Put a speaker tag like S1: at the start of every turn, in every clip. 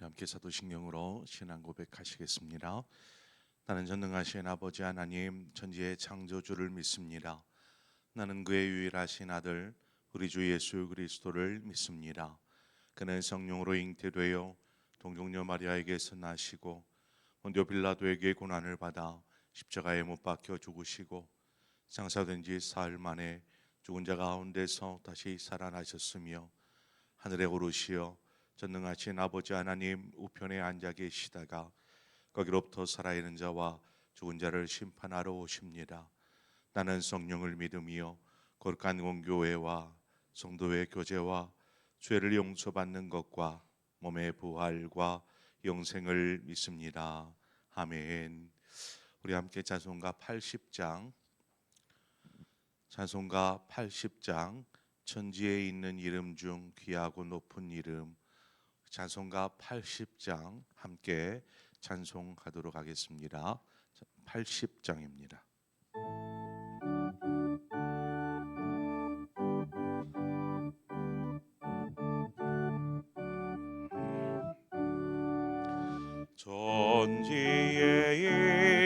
S1: 함께 사도신경으로 신앙 고백하시겠습니다. 나는 전능하신 아버지 하나님 천지의 창조주를 믿습니다. 나는 그의 유일하신 아들 우리 주 예수 그리스도를 믿습니다. 그는 성령으로 잉태되어 동정녀 마리아에게서 나시고 본디오 빌라도에게 고난을 받아 십자가에 못 박혀 죽으시고 장사된 지 사흘 만에 죽은 자 가운데서 다시 살아나셨으며 하늘에 오르시어 전능하신 아버지 하나님 우편에 앉아 계시다가 거기로부터 살아있는 자와 죽은 자를 심판하러 오십니다. 나는 성령을 믿으며 거룩한 공교회와 성도의 교제와 죄를 용서받는 것과 몸의 부활과 영생을 믿습니다. 아멘. 우리 함께 찬송가 80장 천지에 있는 이름 중 귀하고 높은 이름, 찬송가 80장 함께 찬송하도록 하겠습니다. 80장입니다. 천지에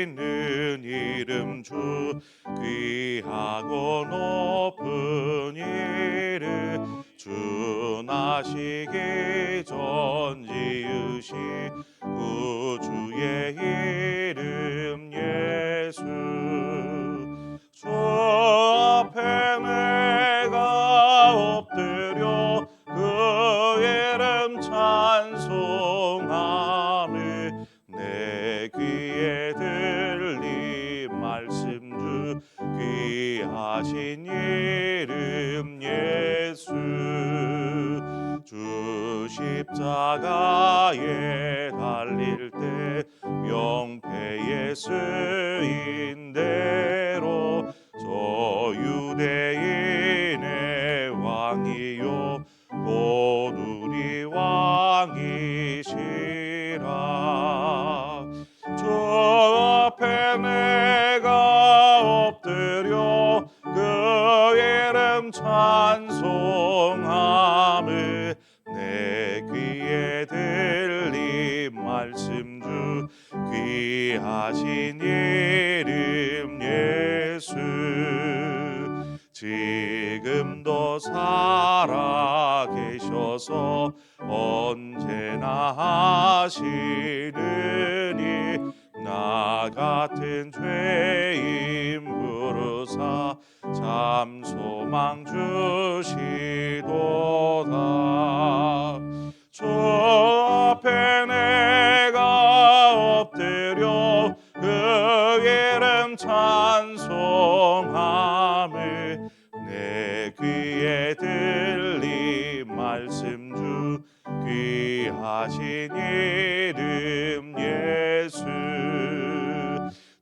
S1: 있는 이름 중 귀하고 높은 이름, 주 나시기 전 지으신 구주의 이름 예수. 주 앞에 내가 엎드려 그 이름 찬송하며 내 귀에 들린 말씀 주 귀하신 이름 예수. 주 십자가에 달릴 때 명패에 쓰인 대로 저 유대인의 왕이요 곧 우리 왕이시라. 주 앞에 내가 엎드려 그 이름 찬송하며 내 귀에 들린 말씀 주 귀하신 이름 예수. 지금도 살아 계셔서 언제나 하시느니 나 같은 죄인 부르사 참 소망 주시도다. 주 앞에 내가 엎드려 그 이름 찬송하며 내 귀에 들린 말씀 주 귀하신 이름 예수.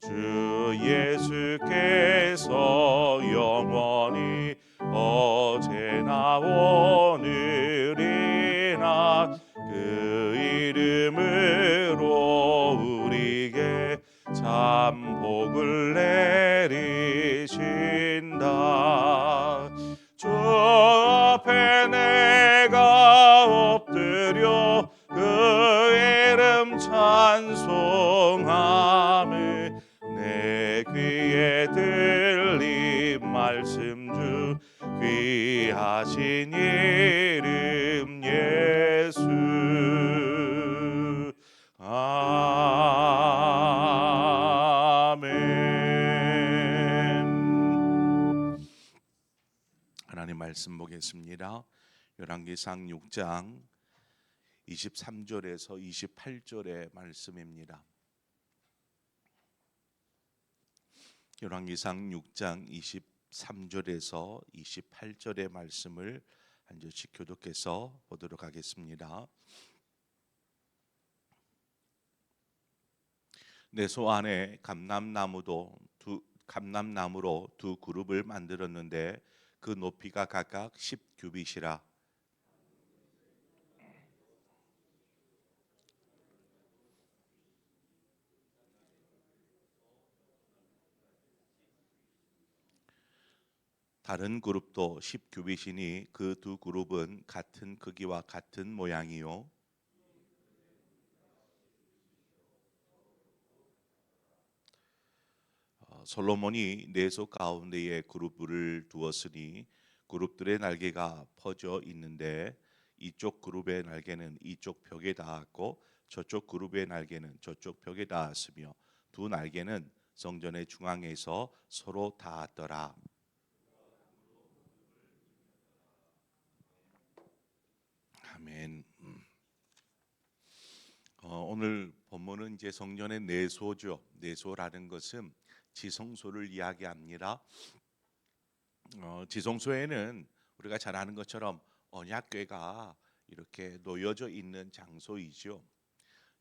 S1: 주 예수께서 영원히 어제나 오늘이나 그 이름으로 우리에게 참 복을 내리신다. 주 앞에 내가 엎드려 그 이름 찬송하며 내 귀에 들린 말씀 주 귀하신 이름 예수. 아멘. 하나님 말씀 보겠습니다. 열왕기상 6장 23절에서 28절의 말씀입니다. 열왕기상 6장 23절에서 28절의 말씀을 한 절씩 교독해서 보도록 하겠습니다. 내소 안에 감람나무로 두 그룹을 만들었는데 그 높이가 각각 10규빗이라. 다른 그룹도 10규빗이니 그 두 그룹은 같은 크기와 같은 모양이요 솔로몬이 내소 가운데에 그룹을 두었으니 그룹들의 날개가 퍼져 있는데 이쪽 그룹의 날개는 이쪽 벽에 닿았고 저쪽 그룹의 날개는 저쪽 벽에 닿았으며 두 날개는 성전의 중앙에서 서로 닿았더라. 아멘. 오늘 본문은 이제 성전의 내소죠. 내소라는 것은 지성소를 이야기합니다. 지성소에는 우리가 잘 아는 것처럼 언약궤가 이렇게 놓여져 있는 장소이죠.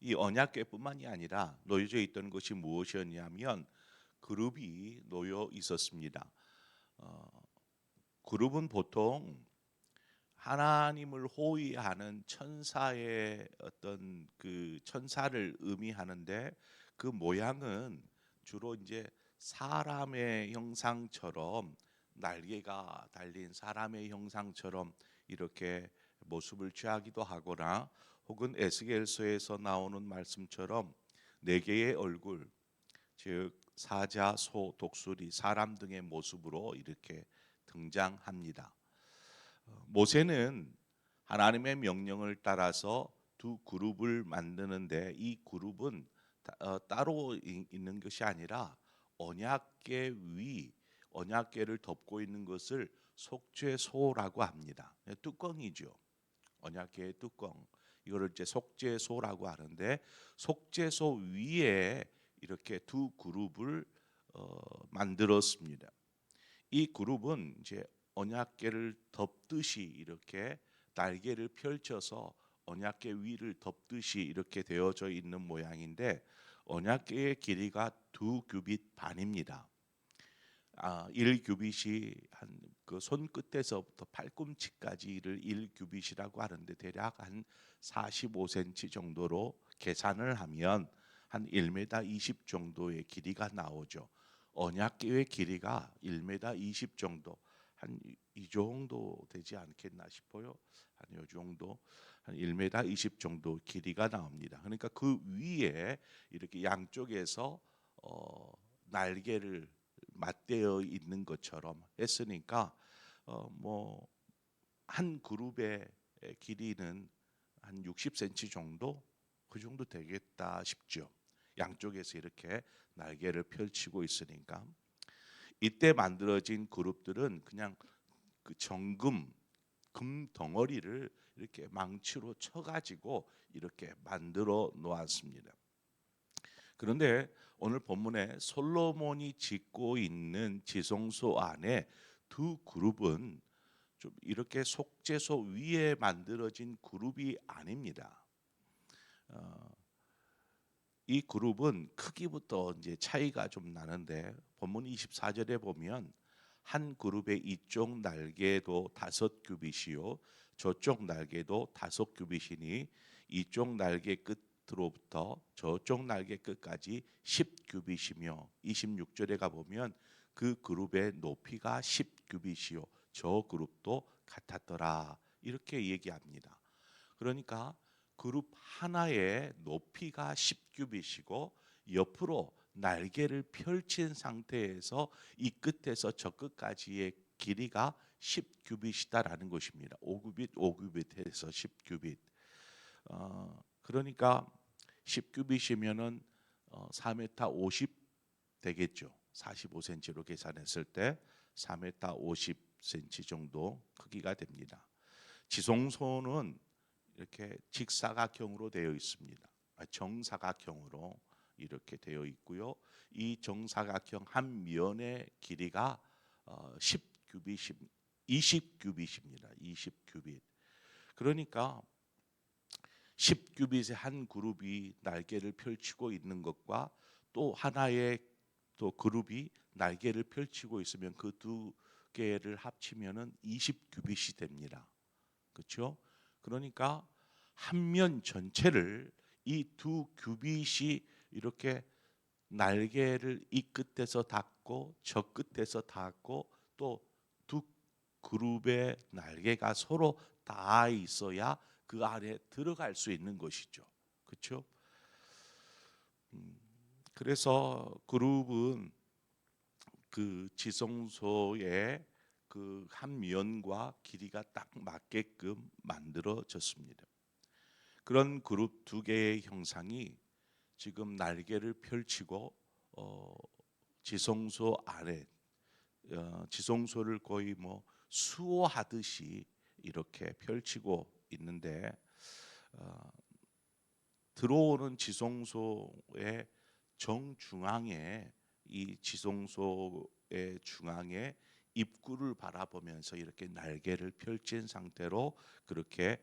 S1: 이 언약궤뿐만이 아니라 놓여져 있던 것이 무엇이었냐면 그룹이 놓여 있었습니다. 그룹은 보통 하나님을 호위하는 천사의 어떤 그 천사를 의미하는데 그 모양은 주로 이제 사람의 형상처럼 날개가 달린 사람의 형상처럼 이렇게 모습을 취하기도 하거나 혹은 에스겔서에서 나오는 말씀처럼 네 개의 얼굴 즉 사자, 소, 독수리, 사람 등의 모습으로 이렇게 등장합니다. 모세는 하나님의 명령을 따라서 두 그룹을 만드는데 이 그룹은 따로 있는 것이 아니라 언약궤 위 언약궤를 덮고 있는 것을 속죄소라고 합니다. 뚜껑이죠. 언약궤의 뚜껑. 이거를 이제 속죄소라고 하는데 속죄소 위에 이렇게 두 그룹을 만들었습니다. 이 그룹은 이제 언약궤를 덮듯이 이렇게 날개를 펼쳐서 언약궤 위를 덮듯이 이렇게 되어져 있는 모양인데 언약궤의 길이가 2규빗 반입니다. 1규빗이 한 그 손끝에서부터 팔꿈치까지를 1규빗이라고 하는데 대략 한 45cm 정도로 계산을 하면 한 1m 20 정도의 길이가 나오죠. 언약궤의 길이가 1m 20 정도, 한 이 정도 되지 않겠나 싶어요. 한 이 정도, 한 1m 20 정도 길이가 나옵니다. 그러니까 그 위에 이렇게 양쪽에서 날개를 맞대어 있는 것처럼 했으니까 뭐 한 그룹의 길이는 한 60cm 정도 그 정도 되겠다 싶죠. 양쪽에서 이렇게 날개를 펼치고 있으니까 이때 만들어진 그룹들은 그냥 그 금 덩어리를 이렇게 망치로 쳐가지고 이렇게 만들어 놓았습니다. 그런데 오늘 본문에 솔로몬이 짓고 있는 지성소 안에 두 그룹은 좀 이렇게 속죄소 위에 만들어진 그룹이 아닙니다. 이 그룹은 크기부터 이제 차이가 좀 나는데 본문 24절에 보면 한 그룹의 이쪽 날개도 5규빗이요 저쪽 날개도 5규빗이니 이쪽 날개 끝으로부터 저쪽 날개 끝까지 10규빗이며 26절에 가보면 그 그룹의 높이가 10규빗이요 저 그룹도 같았더라 이렇게 얘기합니다. 그러니까 그룹 하나의 높이가 10규빗이고 옆으로 날개를 펼친 상태에서 이 끝에서 저 끝까지의 길이가 10규빗이다라는 것입니다. 5규빗, 5규빗에서 10규빗. 그러니까 10규빗이면은 4m 50 되겠죠. 45cm로 계산했을 때 4m 50cm 정도 크기가 됩니다. 지성소는 이렇게 직사각형으로 되어 있습니다. 정사각형으로 이렇게 되어 있고요. 이 정사각형 한 면의 길이가 10규빗, 20규빗입니다. 20규빗. 그러니까 10규빗의 한 그룹이 날개를 펼치고 있는 것과 또 하나의 또 그룹이 날개를 펼치고 있으면 그 두 개를 합치면은 20규빗이 됩니다. 그렇죠? 그러니까 한 면 전체를 이 두 규빗이 이렇게 날개를 이 끝에서 닿고 저 끝에서 닿고 또 두 그룹의 날개가 서로 닿아 있어야 그 안에 들어갈 수 있는 것이죠. 그렇죠? 그래서 그룹은 그 지성소의 그 한 면과 길이가 딱 맞게끔 만들어졌습니다. 그런 그룹 두 개의 형상이 지금 날개를 펼치고 지성소 안에 지성소를 거의 뭐 수호하듯이 이렇게 펼치고 있는데, 들어오는 지성소의 정중앙에, 이 지성소의 중앙에 입구를 바라보면서 이렇게 날개를 펼친 상태로 그렇게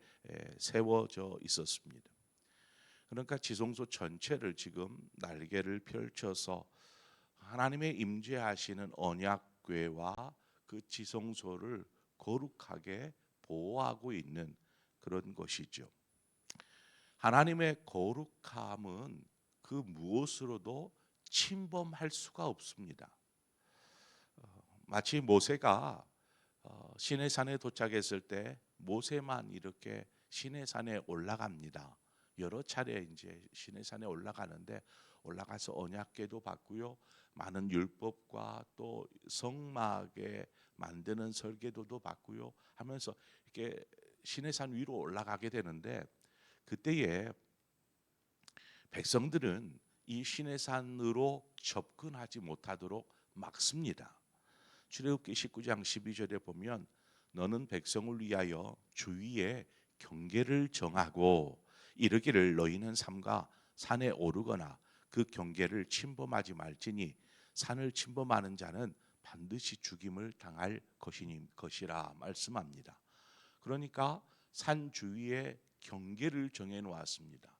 S1: 세워져 있었습니다. 그러니까 지성소 전체를 지금 날개를 펼쳐서 하나님의 임재하시는 언약궤와 그 지성소를 거룩하게 보호하고 있는 그런 것이죠. 하나님의 거룩함은 그 무엇으로도 침범할 수가 없습니다. 마치 모세가 시내산에 도착했을 때 모세만 이렇게 시내산에 올라갑니다. 여러 차례 이제 시내산에 올라가는데, 올라가서 언약궤도 받고요, 많은 율법과 또 성막에 만드는 설계도도 받고요 하면서 이렇게 시내산 위로 올라가게 되는데, 그때에 백성들은 이 시내산으로 접근하지 못하도록 막습니다. 출애굽기 19장 12절에 보면 너는 백성을 위하여 주위에 경계를 정하고 이르기를 너희는 삼가 산에 오르거나 그 경계를 침범하지 말지니 산을 침범하는 자는 반드시 죽임을 당할 것이라 말씀합니다. 그러니까 산 주위에 경계를 정해 놓았습니다.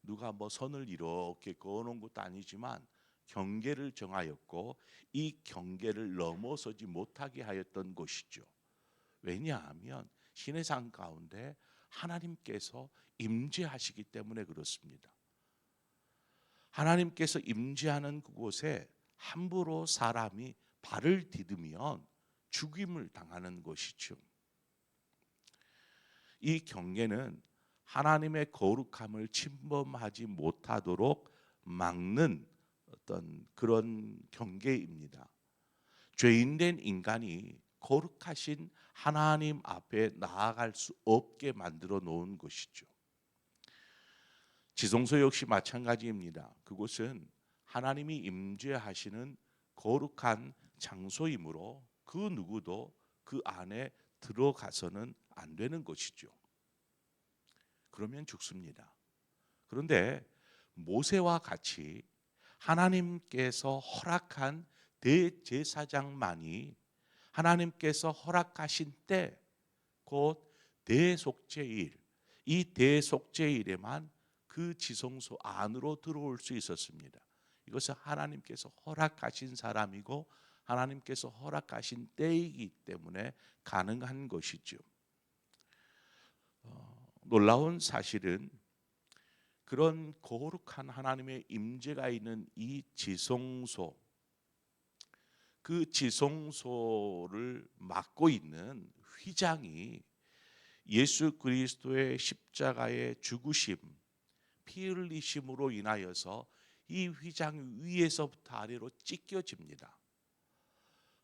S1: 누가 뭐 선을 이렇게 그어놓은 것도 아니지만 경계를 정하였고, 이 경계를 넘어서지 못하게 하였던 것이죠. 왜냐하면 시내산 가운데 하나님께서 임재하시기 때문에 그렇습니다. 하나님께서 임재하는 그곳에 함부로 사람이 발을 디디면 죽임을 당하는 것이죠. 이 경계는 하나님의 거룩함을 침범하지 못하도록 막는 어떤 그런 경계입니다. 죄인된 인간이 거룩하신 하나님 앞에 나아갈 수 없게 만들어 놓은 것이죠. 지성소 역시 마찬가지입니다. 그곳은 하나님이 임재하시는 거룩한 장소이므로 그 누구도 그 안에 들어가서는 안 되는 것이죠. 그러면 죽습니다. 그런데 모세와 같이 하나님께서 허락한 대제사장만이 하나님께서 허락하신 때 곧 대속죄일, 이 대속죄일에만 그 지성소 안으로 들어올 수 있었습니다. 이것은 하나님께서 허락하신 사람이고 하나님께서 허락하신 때이기 때문에 가능한 것이죠. 놀라운 사실은 그런 거룩한 하나님의 임재가 있는 이 지성소, 그 지성소를 맡고 있는 휘장이 예수 그리스도의 십자가의 죽으심, 피 흘리심으로 인하여서 이 휘장 위에서부터 아래로 찢겨집니다.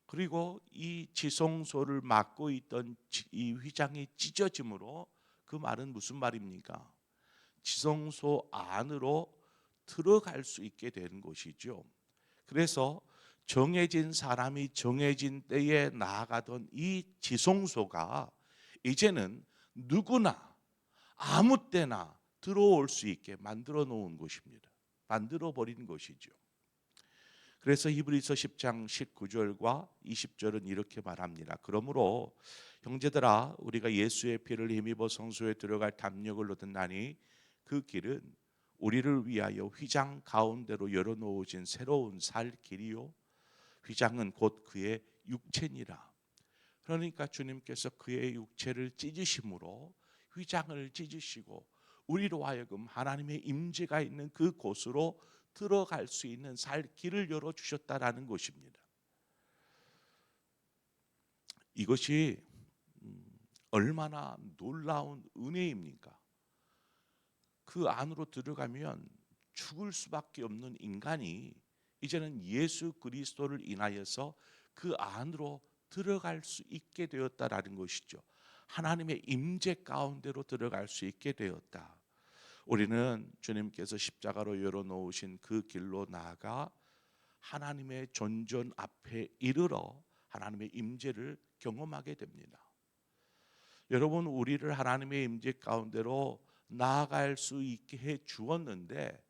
S1: 그리고 이 지성소를 맡고 있던 이 휘장이 찢어짐으로, 그 말은 무슨 말입니까? 지성소 안으로 들어갈 수 있게 되는 것이죠. 그래서 정해진 사람이 정해진 때에 나아가던 이 지성소가 이제는 누구나 아무 때나 들어올 수 있게 만들어 놓은 것입니다. 만들어 버린 것이죠. 그래서 히브리서 10장 19절과 20절은 이렇게 말합니다. 그러므로 형제들아, 우리가 예수의 피를 힘입어 성소에 들어갈 담력을 얻었나니 그 길은 우리를 위하여 휘장 가운데로 열어놓으신 새로운 살 길이요, 휘장은 곧 그의 육체니라. 그러니까 주님께서 그의 육체를 찢으심으로 휘장을 찢으시고 우리로 하여금 하나님의 임재가 있는 그곳으로 들어갈 수 있는 살 길을 열어주셨다라는 것입니다. 이것이 얼마나 놀라운 은혜입니까? 그 안으로 들어가면 죽을 수밖에 없는 인간이 이제는 예수 그리스도를 인하여서 그 안으로 들어갈 수 있게 되었다라는 것이죠. 하나님의 임재 가운데로 들어갈 수 있게 되었다. 우리는 주님께서 십자가로 열어놓으신 그 길로 나아가 하나님의 존전 앞에 이르러 하나님의 임재를 경험하게 됩니다. 여러분, 우리를 하나님의 임재 가운데로 나아갈 수 있게 해 주었는데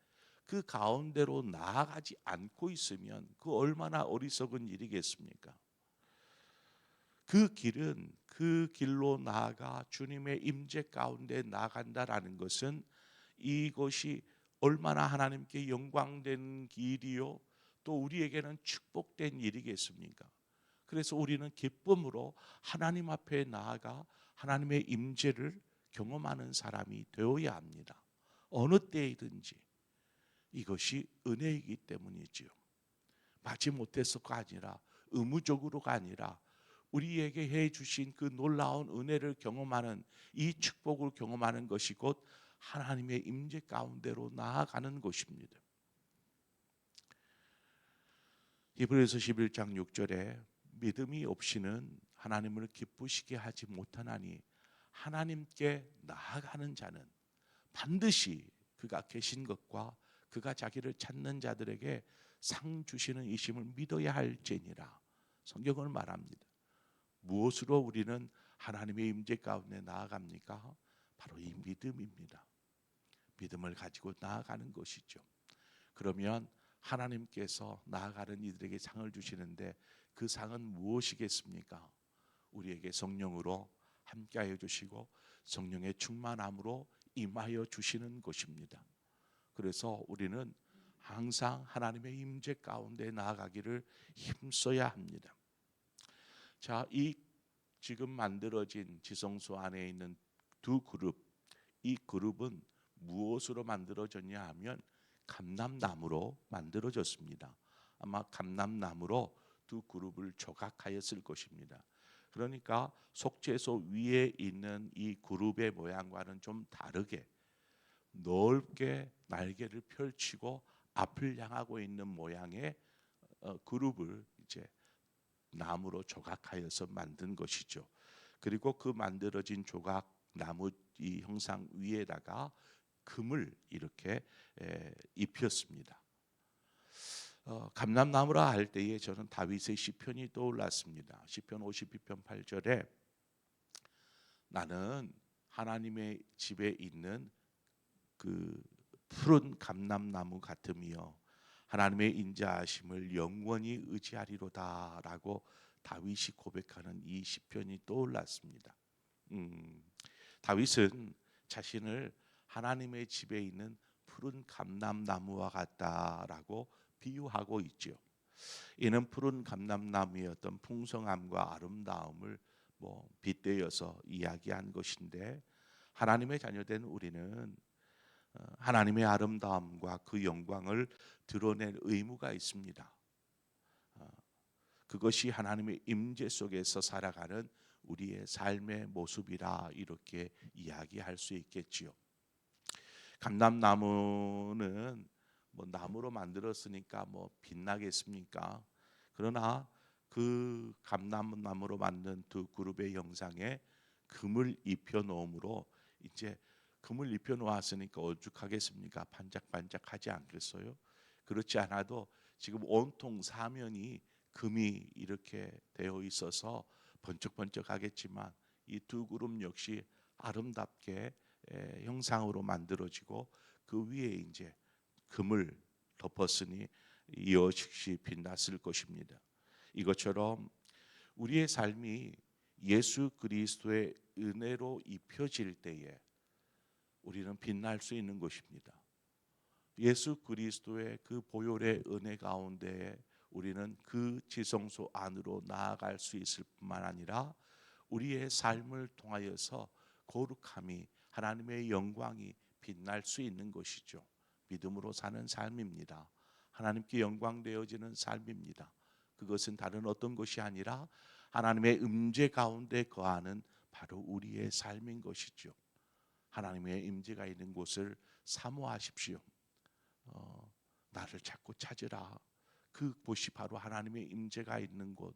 S1: 그 가운데로 나아가지 않고 있으면 그 얼마나 어리석은 일이겠습니까? 그 길로 나아가 주님의 임재 가운데 나아간다라는 것은 이것이 얼마나 하나님께 영광된 길이요 또 우리에게는 축복된 일이겠습니까? 그래서 우리는 기쁨으로 하나님 앞에 나아가 하나님의 임재를 경험하는 사람이 되어야 합니다. 어느 때이든지. 이것이 은혜이기 때문이지요. 마치 못해서가 아니라 의무적으로가 아니라 우리에게 해 주신 그 놀라운 은혜를 경험하는 이 축복을 경험하는 것이 곧 하나님의 임재 가운데로 나아가는 것입니다. 히브리서 11장 6절에 믿음이 없이는 하나님을 기쁘시게 하지 못하나니 하나님께 나아가는 자는 반드시 그가 계신 것과 그가 자기를 찾는 자들에게 상 주시는 이심을 믿어야 할지니라. 성경을 말합니다. 무엇으로 우리는 하나님의 임재 가운데 나아갑니까? 바로 이 믿음입니다. 믿음을 가지고 나아가는 것이죠. 그러면 하나님께서 나아가는 이들에게 상을 주시는데 그 상은 무엇이겠습니까? 우리에게 성령으로 함께하여 주시고 성령의 충만함으로 임하여 주시는 것입니다. 그래서 우리는 항상 하나님의 임재 가운데 나아가기를 힘써야 합니다. 자, 이 지금 만들어진 지성소 안에 있는 두 그룹, 이 그룹은 무엇으로 만들어졌냐 하면 감람나무로 만들어졌습니다. 아마 감람나무로 두 그룹을 조각하였을 것입니다. 그러니까 속죄소 위에 있는 이 그룹의 모양과는 좀 다르게 넓게 날개를 펼치고 앞을 향하고 있는 모양의 그룹을 이제 나무로 조각하여서 만든 것이죠. 그리고 그 만들어진 조각 나무 이 형상 위에다가 금을 이렇게 입혔습니다. 감람나무라 할 때에 저는 다윗의 시편이 떠올랐습니다. 시편 52편 8절에 나는 하나님의 집에 있는 그 푸른 감람나무 같으며 하나님의 인자하심을 영원히 의지하리로다라고 다윗이 고백하는 이 시편이 떠올랐습니다. 다윗은 자신을 하나님의 집에 있는 푸른 감람나무와 같다라고 비유하고 있죠. 이는 푸른 감람나무의 어떤 풍성함과 아름다움을 빗대어서 이야기한 것인데 하나님의 자녀된 우리는 하나님의 아름다움과 그 영광을 드러낼 의무가 있습니다. 그것이 하나님의 임재 속에서 살아가는 우리의 삶의 모습이라 이렇게 이야기할 수 있겠지요. 감람나무는 나무로 만들었으니까 빛나겠습니까? 그러나 그 감람나무로 만든 두 그룹의 형상에 금을 입혀 놓음으로 이제 금을 입혀 놓았으니까 오죽하겠습니까? 반짝반짝하지 않겠어요? 그렇지 않아도 지금 온통 사면이 금이 이렇게 되어 있어서 번쩍번쩍하겠지만 이 두 그룹 역시 아름답게 형상으로 만들어지고 그 위에 이제 금을 덮었으니 여식시 빛났을 것입니다. 이것처럼 우리의 삶이 예수 그리스도의 은혜로 입혀질 때에 우리는 빛날 수 있는 것입니다. 예수 그리스도의 그 보혈의 은혜 가운데 우리는 그 지성소 안으로 나아갈 수 있을 뿐만 아니라 우리의 삶을 통하여서 거룩함이 하나님의 영광이 빛날 수 있는 것이죠. 믿음으로 사는 삶입니다. 하나님께 영광되어지는 삶입니다. 그것은 다른 어떤 것이 아니라 하나님의 임재 가운데 거하는 바로 우리의 삶인 것이죠. 하나님의 임재가 있는 곳을 사모하십시오. 나를 자꾸 찾으라. 그곳이 바로 하나님의 임재가 있는 곳.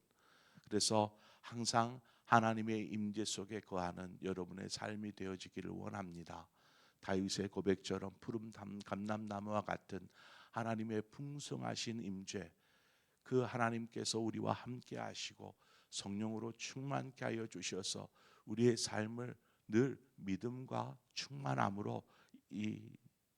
S1: 그래서 항상 하나님의 임재 속에 거하는 여러분의 삶이 되어지기를 원합니다. 다윗의 고백처럼 푸른 감람나무와 같은 하나님의 풍성하신 임재, 그 하나님께서 우리와 함께 하시고 성령으로 충만케 하여 주셔서 우리의 삶을 늘 믿음과 충만함으로 이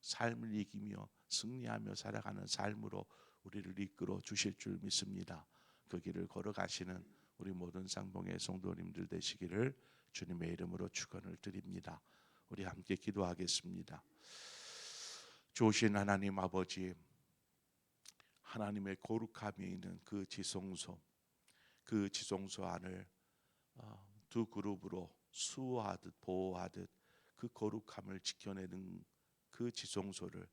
S1: 삶을 이기며 승리하며 살아가는 삶으로 우리를 이끌어 주실 줄 믿습니다. 그 길을 걸어가시는 우리 모든 상봉의 성도님들 되시기를 주님의 이름으로 축원을 드립니다. 우리 함께 기도하겠습니다. 좋으신 하나님 아버지, 하나님의 거룩함이 있는 그 지성소, 그 지성소 안을 두 그룹으로 수호하듯 보호하듯 그 거룩함을 지켜내는 그 지성소를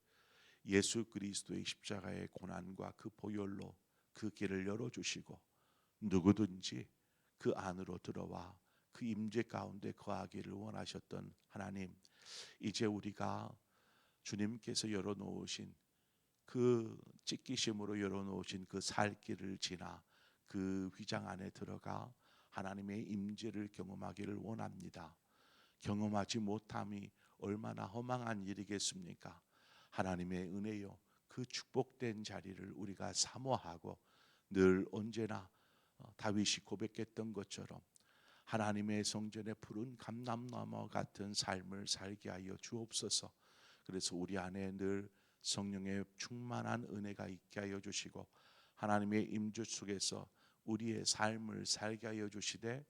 S1: 예수 그리스도의 십자가의 고난과 그 보혈로 그 길을 열어주시고 누구든지 그 안으로 들어와 그 임재 가운데 거하기를 원하셨던 하나님, 이제 우리가 주님께서 열어놓으신 그 찢기심으로 열어놓으신 그 살 길을 지나 그 휘장 안에 들어가 하나님의 임재를 경험하기를 원합니다. 경험하지 못함이 얼마나 허망한 일이겠습니까? 하나님의 은혜요, 그 축복된 자리를 우리가 사모하고 늘 언제나 다윗이 고백했던 것처럼 하나님의 성전에 푸른 감람나무 같은 삶을 살게 하여 주옵소서. 그래서 우리 안에 늘 성령의 충만한 은혜가 있게 하여 주시고 하나님의 임재 속에서 우리의 삶을 살게 하여 주시되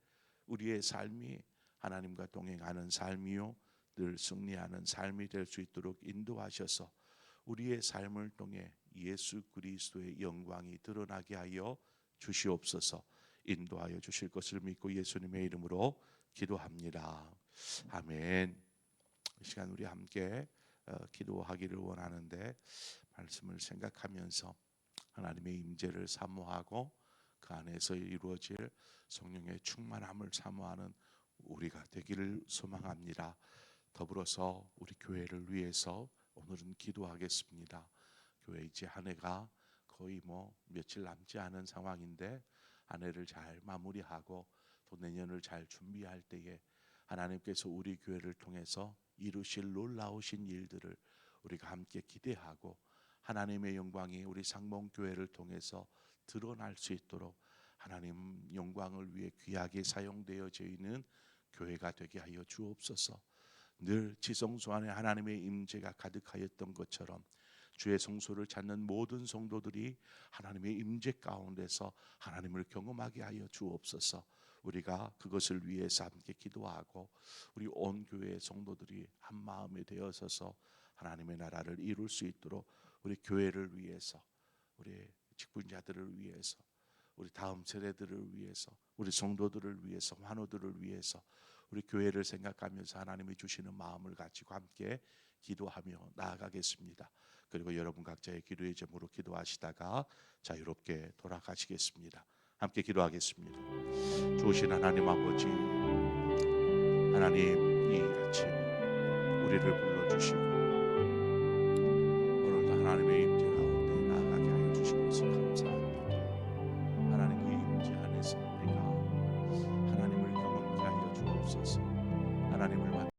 S1: 우리의 삶이 하나님과 동행하는 삶이요 늘 승리하는 삶이 될 수 있도록 인도하셔서 우리의 삶을 통해 예수 그리스도의 영광이 드러나게 하여 주시옵소서. 인도하여 주실 것을 믿고 예수님의 이름으로 기도합니다. 아멘. 이 시간 우리 함께 기도하기를 원하는데 말씀을 생각하면서 하나님의 임재를 사모하고 그 안에서 이루어질 성령의 충만함을 사모하는 우리가 되기를 소망합니다. 더불어서 우리 교회를 위해서 오늘은 기도하겠습니다. 교회 이제 한 해가 거의 며칠 남지 않은 상황인데 한 해를 잘 마무리하고 또 내년을 잘 준비할 때에 하나님께서 우리 교회를 통해서 이루실 놀라우신 일들을 우리가 함께 기대하고 하나님의 영광이 우리 상봉교회를 통해서 드러날 수 있도록 하나님 영광을 위해 귀하게 사용되어져 있는 교회가 되게 하여 주옵소서. 늘 지성소 안에 하나님의 임재가 가득하였던 것처럼 주의 성소를 찾는 모든 성도들이 하나님의 임재 가운데서 하나님을 경험하게 하여 주옵소서. 우리가 그것을 위해서 함께 기도하고 우리 온 교회의 성도들이 한 마음이 되어서서 하나님의 나라를 이룰 수 있도록 우리 교회를 위해서, 우리 직분자들을 위해서, 우리 다음 세대들을 위해서, 우리 성도들을 위해서, 환우들을 위해서 우리 교회를 생각하면서 하나님이 주시는 마음을 가지고 함께 기도하며 나아가겠습니다. 그리고 여러분 각자의 기도의 제목으로 기도하시다가 자유롭게 돌아가시겠습니다. 함께 기도하겠습니다. 좋으신 하나님 아버지, 하나님 이 아침 우리를 불러주시고